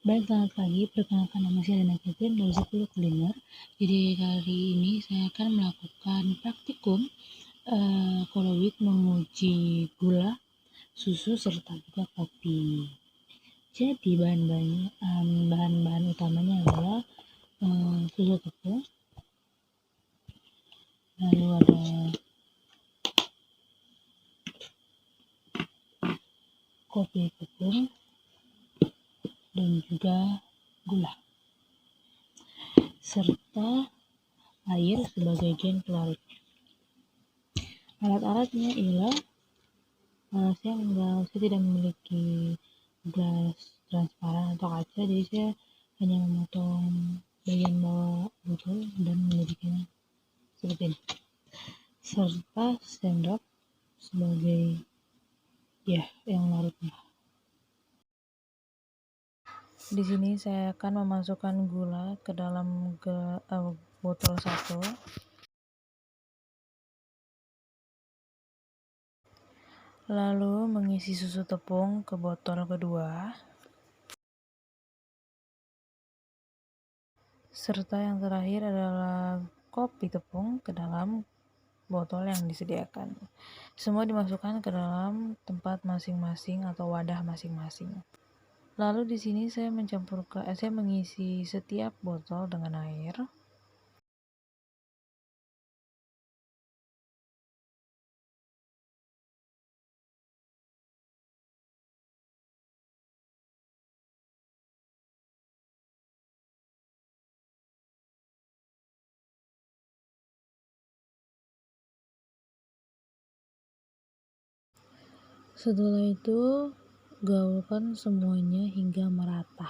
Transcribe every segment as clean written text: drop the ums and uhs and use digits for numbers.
Baik, selamat pagi. Perkenalkan, nama saya Dana Kevin dari 10 Kuliner. Jadi kali ini saya akan melakukan praktikum kolowit menguji gula, susu, serta juga kopi. Jadi bahan-bahan utamanya adalah susu tepung, lalu ada kopi tepung, dan juga gula, serta air sebagai gen pelarut. Alat-alatnya ialah saya tidak memiliki gelas transparan atau kaca, jadi saya hanya memotong bagian bawah botol dan menjadikannya seperti ini, serta sendok sebagai yang larutnya. Di sini saya akan memasukkan gula ke dalam botol 1, lalu mengisi susu tepung ke botol kedua, serta yang terakhir adalah kopi tepung ke dalam botol yang disediakan. Semua dimasukkan ke dalam tempat masing-masing atau wadah masing-masing. Lalu di sini saya mengisi setiap botol dengan air. Setelah itu, gaulkan semuanya hingga merata.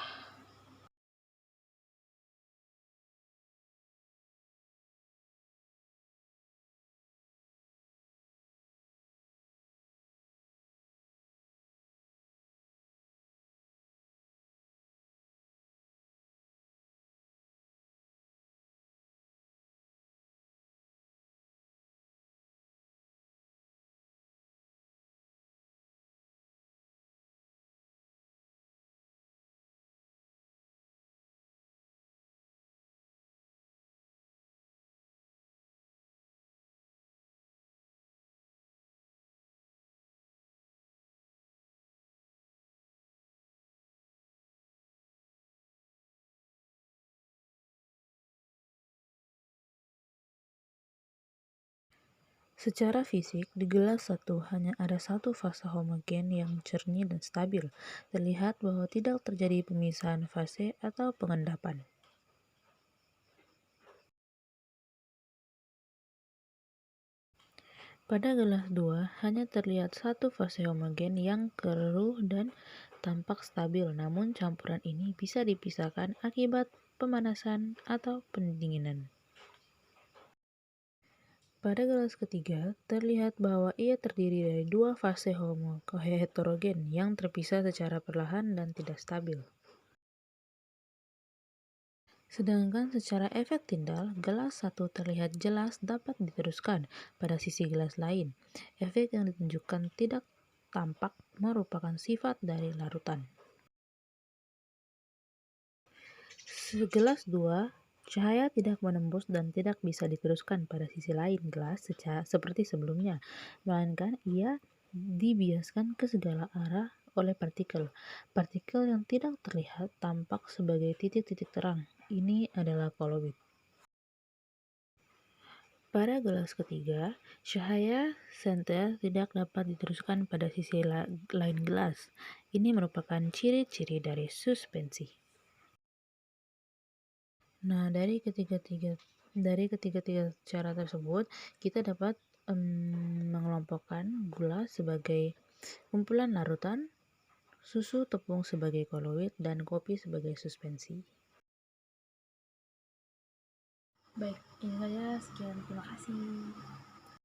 Secara fisik, di gelas 1 hanya ada satu fase homogen yang jernih dan stabil. Terlihat bahwa tidak terjadi pemisahan fase atau pengendapan. Pada gelas 2 hanya terlihat satu fase homogen yang keruh dan tampak stabil, namun campuran ini bisa dipisahkan akibat pemanasan atau pendinginan. Pada gelas ketiga, terlihat bahwa ia terdiri dari dua fase heterogen yang terpisah secara perlahan dan tidak stabil. Sedangkan secara efek tindal, gelas 1 terlihat jelas dapat diteruskan pada sisi gelas lain. Efek yang ditunjukkan tidak tampak merupakan sifat dari larutan. Segelas 2, cahaya tidak menembus dan tidak bisa diteruskan pada sisi lain gelas seperti sebelumnya, melainkan ia dibiaskan ke segala arah oleh partikel. Partikel yang tidak terlihat tampak sebagai titik-titik terang. Ini adalah kolowit. Pada gelas ketiga, cahaya senter tidak dapat diteruskan pada sisi lain gelas. Ini merupakan ciri-ciri dari suspensi. Nah, dari ketiga-tiga cara tersebut, kita dapat mengelompokkan gula sebagai kumpulan larutan, susu tepung sebagai kolowit, dan kopi sebagai suspensi. Baik, ini saja. Sekian, terima kasih.